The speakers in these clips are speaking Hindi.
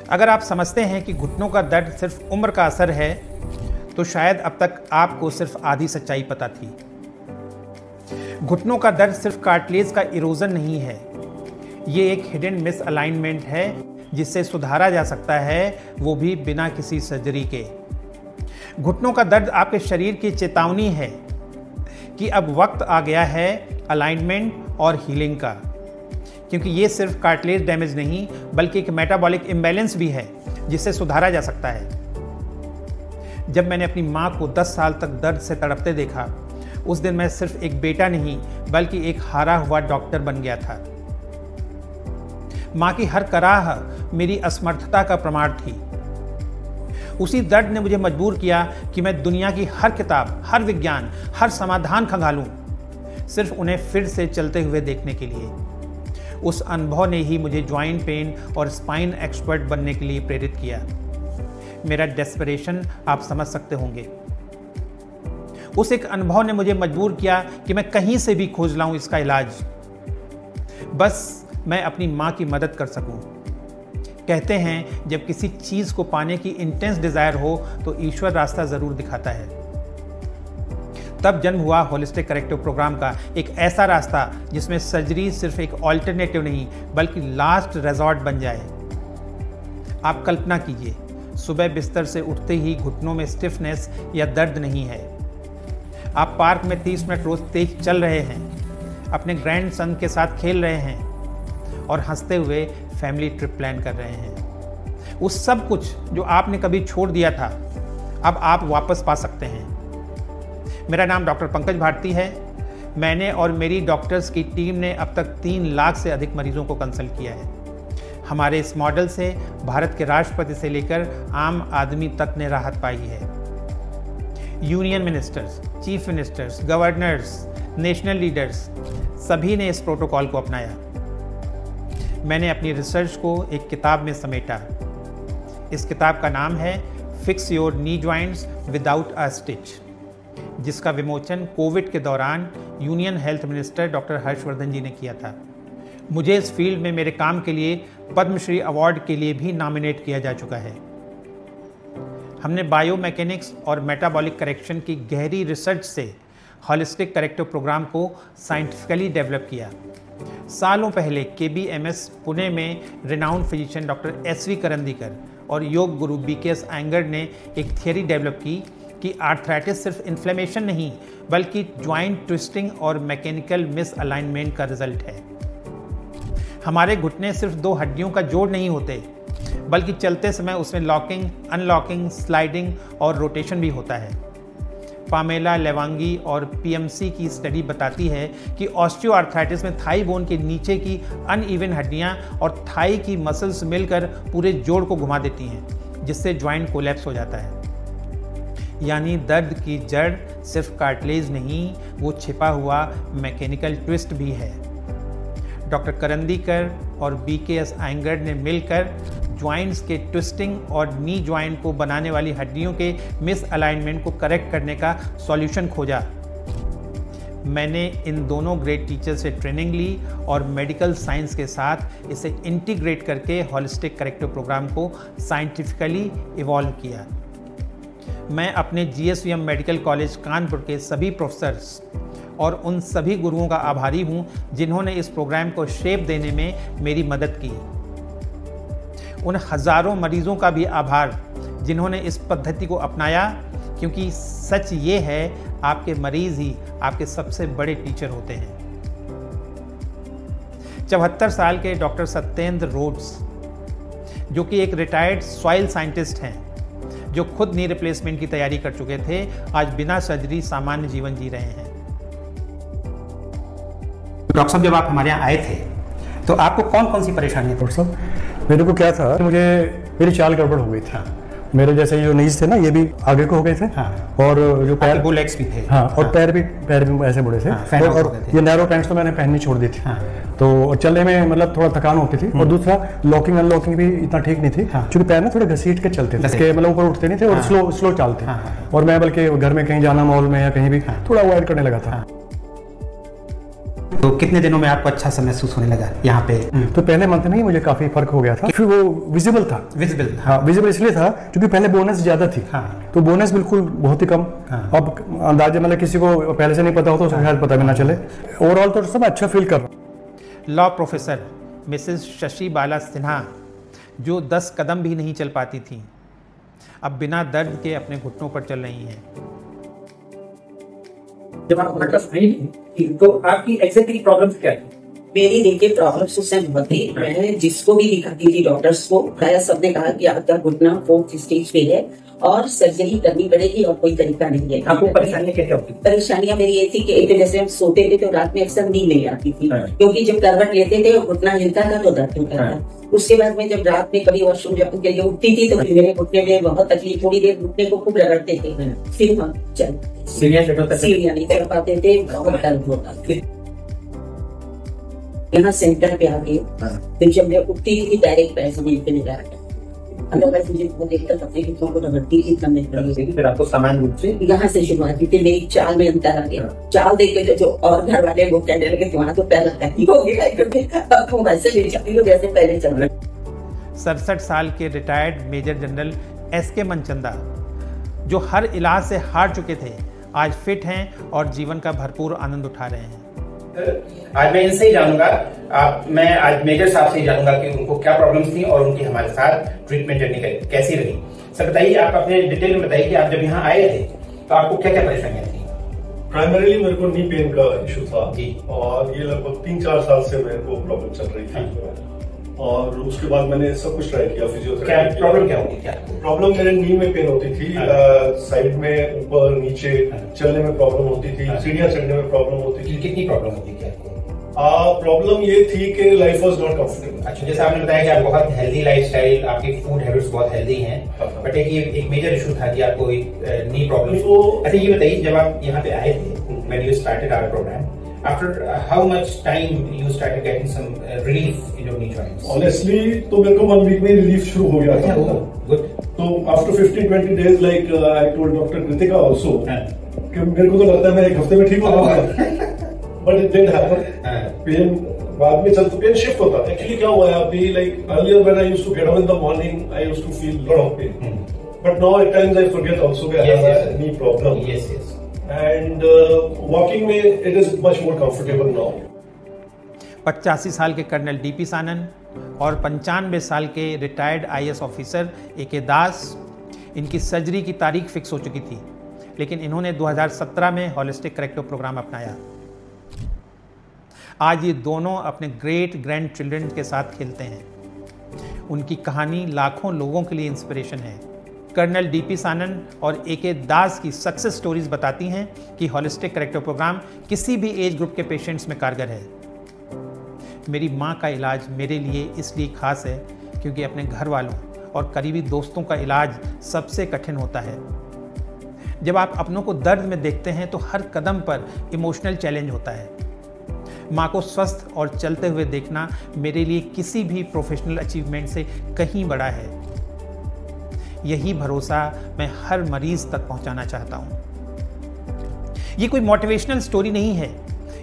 अगर आप समझते हैं कि घुटनों का दर्द सिर्फ उम्र का असर है, तो शायद अब तक आपको सिर्फ आधी सच्चाई पता थी। घुटनों का दर्द सिर्फ कार्टिलेज का इरोजन नहीं है, ये एक हिडन मिसअलाइनमेंट है जिससे सुधारा जा सकता है, वो भी बिना किसी सर्जरी के। घुटनों का दर्द आपके शरीर की चेतावनी है कि अब वक्त आ गया है अलाइनमेंट और हीलिंग का, क्योंकि ये सिर्फ कार्टिलेज डैमेज नहीं बल्कि एक मेटाबॉलिक इम्बैलेंस भी है जिससे सुधारा जा सकता है। जब मैंने अपनी माँ को 10 साल तक दर्द से तड़पते देखा, उस दिन मैं सिर्फ एक बेटा नहीं बल्कि एक हारा हुआ डॉक्टर बन गया था। माँ की हर कराह मेरी असमर्थता का प्रमाण थी। उसी दर्द ने मुझे मजबूर किया कि मैं दुनिया की हर किताब, हर विज्ञान, हर समाधान खंगालूं, सिर्फ उन्हें फिर से चलते हुए देखने के लिए। उस अनुभव ने ही मुझे जॉइंट पेन और स्पाइन एक्सपर्ट बनने के लिए प्रेरित किया। मेरा डेस्परेशन आप समझ सकते होंगे। उस एक अनुभव ने मुझे मजबूर किया कि मैं कहीं से भी खोज लाऊं इसका इलाज, बस मैं अपनी माँ की मदद कर सकूं। कहते हैं जब किसी चीज़ को पाने की इंटेंस डिज़ायर हो तो ईश्वर रास्ता ज़रूर दिखाता है। तब जन्म हुआ होलिस्टिक करेक्टिव प्रोग्राम का एक ऐसा रास्ता जिसमें सर्जरी सिर्फ एक ऑल्टरनेटिव नहीं बल्कि लास्ट रिजॉर्ट बन जाए। आप कल्पना कीजिए, सुबह बिस्तर से उठते ही घुटनों में स्टिफनेस या दर्द नहीं है। आप पार्क में 30 मिनट रोज तेज चल रहे हैं, अपने ग्रैंड सन के साथ खेल रहे हैं और हंसते हुए फैमिली ट्रिप प्लान कर रहे हैं। उस सब कुछ जो आपने कभी छोड़ दिया था, अब आप वापस पा सकते हैं। मेरा नाम डॉक्टर पंकज भारती है। मैंने और मेरी डॉक्टर्स की टीम ने अब तक 3 लाख से अधिक मरीजों को कंसल्ट किया है। हमारे इस मॉडल से भारत के राष्ट्रपति से लेकर आम आदमी तक ने राहत पाई है। Union ministers, chief ministers, governors, national leaders, सभी ने इस प्रोटोकॉल को अपनाया। मैंने अपनी रिसर्च को एक किताब में समेटा। इस किताब का नाम है fix your knee joints without a stitch, जिसका विमोचन कोविड के दौरान union health minister doctor Harsh Vardhan ji ने किया था। मुझे इस फील्ड में मेरे काम के लिए पद्मश्री अवार्ड के लिए भी नॉमिनेट किया जा चुका है। हमने बायोमैकेनिक्स और मेटाबॉलिक करेक्शन की गहरी रिसर्च से होलिस्टिक करेक्टिव प्रोग्राम को साइंटिफिकली डेवलप किया। सालों पहले KBMS पुणे में renowned physician doctor SV Karandikar और योग गुरु BKS आयंगर ने एक थियरी डेवलप की कि आर्थराइटिस सिर्फ इन्फ्लेमेशन नहीं बल्कि ज्वाइंट ट्विस्टिंग और मैकेनिकल मिसअलाइनमेंट का रिजल्ट है। हमारे घुटने सिर्फ 2 हड्डियों का जोड़ नहीं होते, बल्कि चलते समय उसमें लॉकिंग, अनलॉकिंग, स्लाइडिंग और रोटेशन भी होता है। पामेला लेवांगी और PMC की स्टडी बताती है कि ऑस्टियोआर्थराइटिस में थाई बोन के नीचे की अनइवन हड्डियां और थाई की मसल्स मिलकर पूरे जोड़ को घुमा देती हैं, जिससे ज्वाइंट कोलैप्स हो जाता है। यानी दर्द की जड़ सिर्फ कार्टिलेज नहीं, वो छिपा हुआ मैकेनिकल ट्विस्ट भी है। डॉक्टर करंदीकर और BKS आयंगर ने मिलकर ज्वाइंट्स के ट्विस्टिंग और नी ज्वाइंट को बनाने वाली हड्डियों के मिसअलाइनमेंट को करेक्ट करने का सॉल्यूशन खोजा। मैंने इन दोनों ग्रेट टीचर से ट्रेनिंग ली और मेडिकल साइंस के साथ इसे इंटीग्रेट करके होलिस्टिक करेक्टिव प्रोग्राम को साइंटिफिकली इवॉल्व किया। मैं अपने GSVM मेडिकल कॉलेज कानपुर के सभी प्रोफेसर्स और उन सभी गुरुओं का आभारी हूं जिन्होंने इस प्रोग्राम को शेप देने में मेरी मदद की। उन हजारों मरीजों का भी आभार जिन्होंने इस पद्धति को अपनाया, क्योंकि सच ये है आपके मरीज ही आपके सबसे बड़े टीचर होते हैं। 74 साल के डॉक्टर सत्येंद्र रोड्स, जो कि एक रिटायर्ड सॉइल साइंटिस्ट हैं, जो खुद नी रिप्लेसमेंट की तैयारी कर चुके थे, आज बिना सर्जरी सामान्य जीवन जी रहे हैं। डॉक्टर साहब, जब आप हमारे यहाँ आए थे तो आपको कौन कौन सी परेशानी थी? डॉक्टर साहब, मेरे को क्या था, मेरी चाल गड़बड़ हो गई थी। मेरे जैसे जो नीज थे ना, ये भी आगे को हो गए थे। हाँ। और जो पैर बुलेक्स भी थे। हाँ, और पैर भी ऐसे बड़े थे। हाँ, और ये नैरो पैंट्स तो मैंने पहननी छोड़ दी थी। हाँ। तो चलने में मतलब थोड़ा थकान होती थी। और दूसरा लॉकिंग अनलॉकिंग भी इतना ठीक नहीं थी, क्योंकि पैर ना थोड़े घसीट के चलते थे, इसके मतलब ऊपर उठते नहीं थे और स्लो चलते। और मैं बल्कि घर में कहीं जाना, मॉल में या कहीं भी थोड़ा अवॉइड करने लगा था। तो कितने दिनों में आपको अच्छा सा महसूस होने लगा यहाँ पे? तो पहले मंथ में ही मुझे काफी फर्क हो गया था, फिर वो विजिबल था। विजिबल? हाँ, विजिबल इसलिए था क्योंकि पहले बोनस ज्यादा थी। हाँ। तो बोनस बिल्कुल बहुत ही कम। हाँ। अब अंदाजे मतलब किसी को पहले से नहीं पता हो तो उसको शायद पता भी ना चले। ओवरऑल तो सब अच्छा फील कर रहा। लॉ प्रोफेसर मिसेस शशि बाला सिन्हा, जो 10 कदम भी नहीं चल पाती थी, अब बिना दर्द के अपने घुटनों पर चल रही हैं। जब आप तो आपकी एग्जैक्टली प्रॉब्लम क्या है? मेरी देखिए प्रॉब्लम्स उससे बहुत थी। मैं जिसको भी दिखाती थी डॉक्टर्स को, प्राय सबने कहा कि आपका घुटना 4th स्टेज पे है और सर्जरी करनी पड़ेगी और कोई तरीका नहीं है। आपको परेशानियां क्या होती? परेशानियां मेरी ये थी कि एक तो जैसे हम सोते थे तो रात में अक्सर नींद नहीं आती थी, क्योंकि जब करवट लेते थे घुटना हिलता था तो दर्द होता था। उसके बाद में जब रात में कभी वॉशरूम जब के लिए उठती थी तो फिर मेरे घुटने में बहुत तकलीफ, थोड़ी देर घुटने को खूब रगड़ते थे, फिर हम सीढ़ियां नहीं चढ़ पाते थे, बहुत दर्द होता था। यहाँ सेंटर पे आके फिर जब मैं उठती थी डायरेक्ट पैर जमीन पे नहीं जाता, अदरवाइज मुझे वो देखकर अपने घुटनों को रगड़ती थी। फिर आपको सामान्य रूप से यहाँ से शुरुआत थी, मेरी चाल में अंतर आ गया। चाल देख के जो और घर वाले वो कहने लगे तुम्हारा तो पैर हो गया, अब तुम वैसे नहीं चलती हो जैसे पहले चल रहे। 67 साल के retired major general SK Manchanda, जो हर इलाज से हार चुके थे, आज फिट हैं और जीवन का भरपूर आनंद उठा रहे हैं। आज मैं इनसे ही जानूंगा, मैं आज मेजर साहब से ही जानूंगा कि उनको क्या प्रॉब्लम्स थी और उनकी हमारे साथ ट्रीटमेंट जर्नी कैसी रही। सर बताइए, आप अपने डिटेल में बताइए कि आप जब यहाँ आए थे तो आपको क्या क्या परेशानियां थी? प्राइमरीली मेरे को नी पेन का इशू था जी, और ये लगभग 3-4 साल से मेरे को प्रॉब्लम चल रही थी। और उसके बाद मैंने सब कुछ ट्राई किया, फिजियोथेरेपी। प्रॉब्लम क्या होती? क्या प्रॉब्लम? मेरे नी में पेन होती थी, साइड में, ऊपर नीचे, चलने में प्रॉब्लम होती थी, सीढ़ियां चढ़ने में प्रॉब्लम होती थी। कितनी प्रॉब्लम होती थी आपको? प्रॉब्लम ये थी कि लाइफ वाज नॉट कंफर्टेबल। अच्छा, जैसे आपने बताया कि आप बहुत हेल्दी लाइफस्टाइल, आपकी फूड हैबिट्स बहुत हेल्दी हैं, बट एक मेजर इशू था कि आपको एक नी प्रॉब्लम। अच्छा ये बताइए, जब आप यहाँ पे आए थे, when you started our program, after how much time you started getting some relief in your knee joints? Honestly, तो मेरे को 1 week में रिलीफ शुरू हो गया था। Good. तो after 15-20 days, like I told Dr. Kritika also, कि मेरे को तो लगता है मैं 1 हफ्ते में ठीक हो जाऊंगा, but it didn't happen. Pen बाद में चलता, पेन शिफ्ट होता है। Actually क्या हुआ है अभी, like earlier when I used to get up in the morning, I used to feel lot of pain, but now at times I forget also that I have a knee problem. Yes. And walking में it is much more comfortable now. 85 साल के कर्नल DP सानन और 95 साल के रिटायर्ड IAS ऑफिसर AK दास, इनकी सर्जरी की तारीख फिक्स हो चुकी थी, लेकिन इन्होंने 2017 में होलिस्टिक करेक्टिव प्रोग्राम अपनाया। आज ये दोनों अपने ग्रेट ग्रैंड चिल्ड्रन के साथ खेलते हैं। उनकी कहानी लाखों लोगों के लिए इंस्पिरेशन है। कर्नल DP सानन और AK दास की सक्सेस स्टोरीज बताती हैं कि होलिस्टिक करेक्टिव प्रोग्राम किसी भी एज ग्रुप के पेशेंट्स में कारगर है। मेरी माँ का इलाज मेरे लिए इसलिए खास है क्योंकि अपने घर वालों और करीबी दोस्तों का इलाज सबसे कठिन होता है। जब आप अपनों को दर्द में देखते हैं तो हर कदम पर इमोशनल चैलेंज होता है। माँ को स्वस्थ और चलते हुए देखना मेरे लिए किसी भी प्रोफेशनल अचीवमेंट से कहीं बड़ा है। यही भरोसा मैं हर मरीज तक पहुंचाना चाहता हूं। ये कोई मोटिवेशनल स्टोरी नहीं है,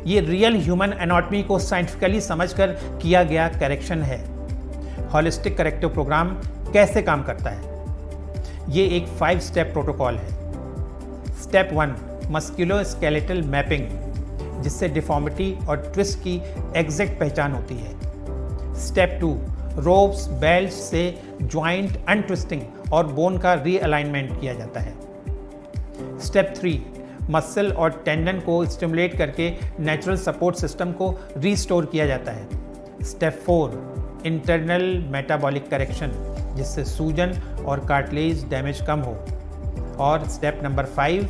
ये रियल ह्यूमन एनाटॉमी को साइंटिफिकली समझकर किया गया करेक्शन है। होलिस्टिक करेक्टिव प्रोग्राम कैसे काम करता है? ये एक 5 स्टेप प्रोटोकॉल है। स्टेप 1, मस्कुलोस्केलेटल मैपिंग, जिससे डिफॉर्मिटी और ट्विस्ट की एग्जैक्ट पहचान होती है। स्टेप 2, रोप्स बेल्ट से ज्वाइंट अनट्विस्टिंग और बोन का रीअलाइनमेंट किया जाता है। स्टेप 3, मसल और टेंडन को स्टिमुलेट करके नेचुरल सपोर्ट सिस्टम को रीस्टोर किया जाता है। स्टेप 4, इंटरनल मेटाबॉलिक करेक्शन, जिससे सूजन और कार्टिलेज डैमेज कम हो। और step number 5,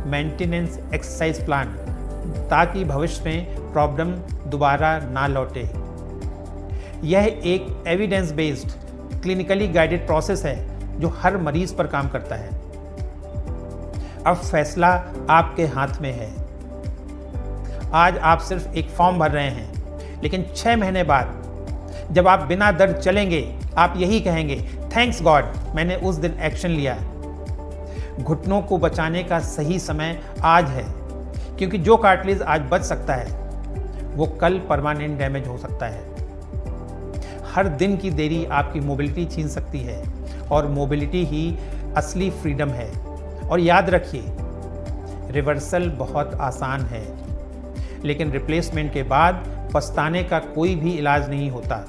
maintenance exercise plan, ताकि भविष्य में प्रॉब्लम दोबारा ना लौटे। यह एक evidence based clinically guided process है जो हर मरीज पर काम करता है। अब फैसला आपके हाथ में है। आज आप सिर्फ एक फॉर्म भर रहे हैं, लेकिन 6 महीने बाद जब आप बिना दर्द चलेंगे, आप यही कहेंगे, थैंक्स गॉड मैंने उस दिन एक्शन लिया। घुटनों को बचाने का सही समय आज है, क्योंकि जो कार्टिलेज आज बच सकता है वो कल परमानेंट डैमेज हो सकता है। हर दिन की देरी आपकी मोबिलिटी छीन सकती है और मोबिलिटी ही असली फ्रीडम है। और याद रखिए, रिवर्सल बहुत आसान है, लेकिन रिप्लेसमेंट के बाद पछताने का कोई भी इलाज नहीं होता।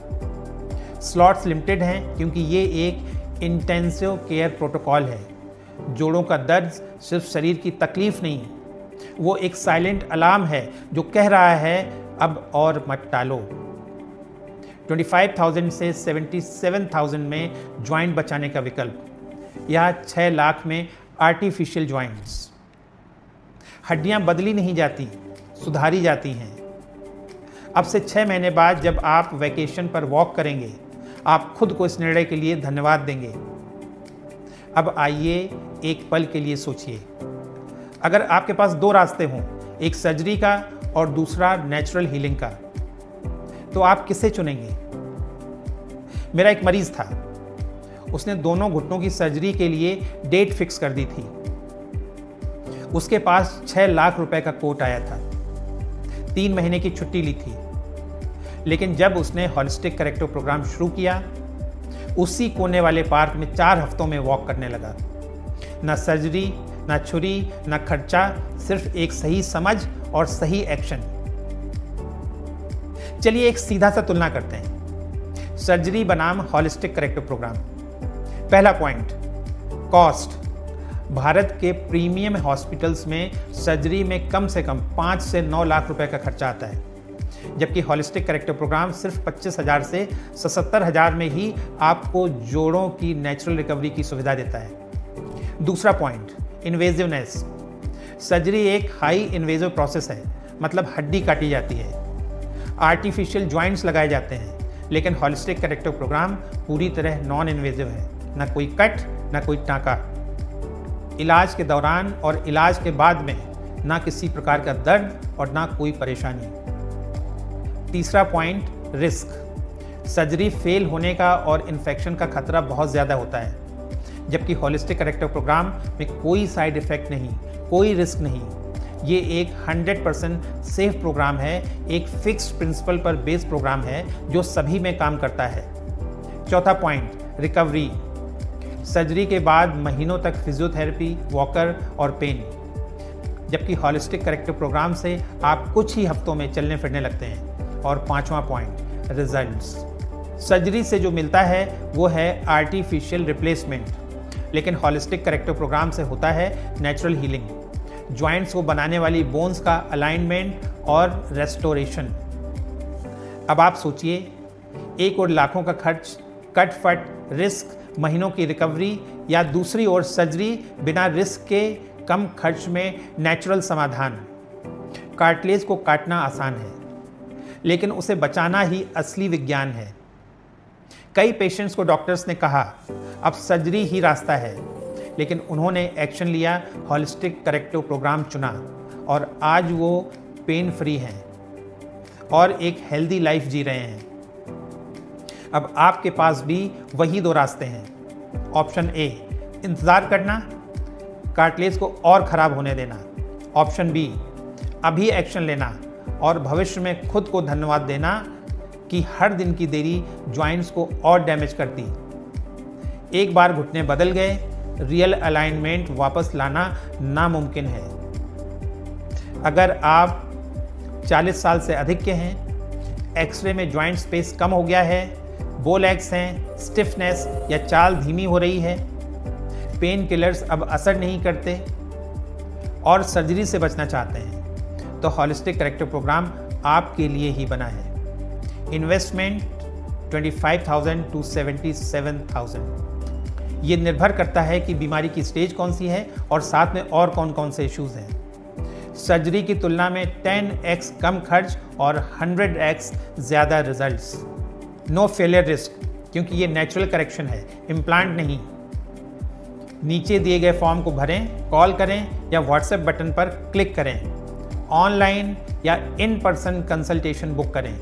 स्लॉट्स लिमिटेड हैं क्योंकि ये एक इंटेंसिव केयर प्रोटोकॉल है। जोड़ों का दर्द सिर्फ शरीर की तकलीफ नहीं, वो एक साइलेंट अलार्म है जो कह रहा है अब और मत टालो। 25,000 से 77,000 में ज्वाइंट बचाने का विकल्प, या 6 लाख में आर्टिफिशियल ज्वाइंट्स। हड्डियां बदली नहीं जाती, सुधारी जाती हैं। अब से 6 महीने बाद जब आप वैकेशन पर वॉक करेंगे, आप खुद को इस निर्णय के लिए धन्यवाद देंगे। अब आइए एक पल के लिए सोचिए, अगर आपके पास 2 रास्ते हों, एक सर्जरी का और दूसरा नेचुरल हीलिंग का, तो आप किसे चुनेंगे? मेरा एक मरीज था, उसने दोनों घुटनों की सर्जरी के लिए डेट फिक्स कर दी थी। उसके पास 6 लाख रुपए का कोट आया था, 3 महीने की छुट्टी ली थी। लेकिन जब उसने होलिस्टिक करेक्टिव प्रोग्राम शुरू किया, उसी कोने वाले पार्क में 4 हफ्तों में वॉक करने लगा। ना सर्जरी, ना छुरी, ना खर्चा, सिर्फ एक सही समझ और सही एक्शन। चलिए एक सीधा सा तुलना करते हैं, सर्जरी बनाम होलिस्टिक करेक्टिव प्रोग्राम। पहला पॉइंट, कॉस्ट। भारत के प्रीमियम हॉस्पिटल्स में सर्जरी में कम से कम 5 से 9 लाख रुपए का खर्चा आता है, जबकि होलिस्टिक करेक्टिव प्रोग्राम सिर्फ 25,000 से 77,000 में ही आपको जोड़ों की नेचुरल रिकवरी की सुविधा देता है। दूसरा पॉइंट, इन्वेजिवनेस। सर्जरी एक हाई इन्वेजिव प्रोसेस है, मतलब हड्डी काटी जाती है, आर्टिफिशियल ज्वाइंट्स लगाए जाते हैं, लेकिन होलिस्टिक करेक्टिव प्रोग्राम पूरी तरह नॉन इन्वेजिव है। ना कोई कट, ना कोई टाँका। इलाज के दौरान और इलाज के बाद में ना किसी प्रकार का दर्द और ना कोई परेशानी। तीसरा पॉइंट, रिस्क। सर्जरी फेल होने का और इन्फेक्शन का खतरा बहुत ज़्यादा होता है, जबकि होलिस्टिक करेक्टिव प्रोग्राम में कोई साइड इफ़ेक्ट नहीं, कोई रिस्क नहीं। ये एक 100% सेफ प्रोग्राम है, एक फिक्स्ड प्रिंसिपल पर बेस्ड प्रोग्राम है जो सभी में काम करता है। चौथा पॉइंट, रिकवरी। सर्जरी के बाद महीनों तक फिजियोथेरेपी, वॉकर और पेन, जबकि होलिस्टिक करेक्टिव प्रोग्राम से आप कुछ ही हफ्तों में चलने फिरने लगते हैं। और पांचवा पॉइंट, रिजल्ट्स। सर्जरी से जो मिलता है वो है आर्टिफिशियल रिप्लेसमेंट, लेकिन होलिस्टिक करेक्टिव प्रोग्राम से होता है नेचुरल हीलिंग, जॉइंट्स को बनाने वाली बोन्स का अलाइनमेंट और रेस्टोरेशन। अब आप सोचिए, एक ओर लाखों का खर्च, कट-फट, रिस्क, महीनों की रिकवरी, या दूसरी ओर सर्जरी बिना रिस्क के, कम खर्च में नेचुरल समाधान। कार्टिलेज को काटना आसान है, लेकिन उसे बचाना ही असली विज्ञान है। कई पेशेंट्स को डॉक्टर्स ने कहा अब सर्जरी ही रास्ता है, लेकिन उन्होंने एक्शन लिया, होलिस्टिक करेक्टिव प्रोग्राम चुना और आज वो पेन फ्री हैं और एक हेल्दी लाइफ जी रहे हैं। अब आपके पास भी वही 2 रास्ते हैं। ऑप्शन ए, इंतज़ार करना, कार्टिलेज को और ख़राब होने देना। ऑप्शन बी, अभी एक्शन लेना और भविष्य में खुद को धन्यवाद देना कि हर दिन की देरी जॉइंट्स को और डैमेज करती। एक बार घुटने बदल गए, रियल अलाइनमेंट वापस लाना नामुमकिन है। अगर आप 40 साल से अधिक के हैं, एक्सरे में जॉइंट स्पेस कम हो गया है, बोलैक्स हैं, स्टिफनेस या चाल धीमी हो रही है, पेन किलर्स अब असर नहीं करते और सर्जरी से बचना चाहते हैं, तो होलिस्टिक करेक्टिव प्रोग्राम आपके लिए ही बना है। Investment 25,000 to 77,000। ये निर्भर करता है कि बीमारी की स्टेज कौन सी है और साथ में और कौन कौन से इश्यूज हैं। सर्जरी की तुलना में 10x कम खर्च और 100x ज़्यादा रिजल्ट्स। नो फेलियर रिस्क, क्योंकि ये नेचुरल करेक्शन है, इम्प्लांट नहीं। नीचे दिए गए फॉर्म को भरें, कॉल करें या व्हाट्सएप बटन पर क्लिक करें। ऑनलाइन या इन पर्सन कंसल्टेशन बुक करें।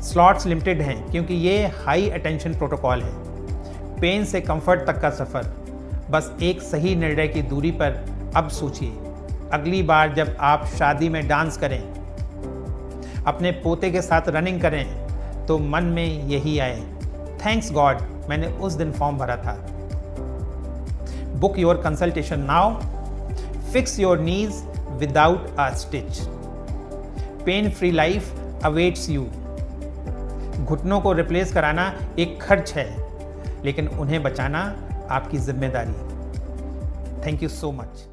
स्लॉट्स लिमिटेड हैं क्योंकि ये हाई अटेंशन प्रोटोकॉल है। पेन से कंफर्ट तक का सफ़र, बस एक सही निर्णय की दूरी पर। अब सोचिए, अगली बार जब आप शादी में डांस करें, अपने पोते के साथ रनिंग करें तो मन में यही आए, थैंक्स गॉड मैंने उस दिन फॉर्म भरा था। Book your consultation now, fix your knees without a stitch, pain free life awaits you. घुटनों को रिप्लेस कराना एक खर्च है, लेकिन उन्हें बचाना आपकी जिम्मेदारी। Thank you so much.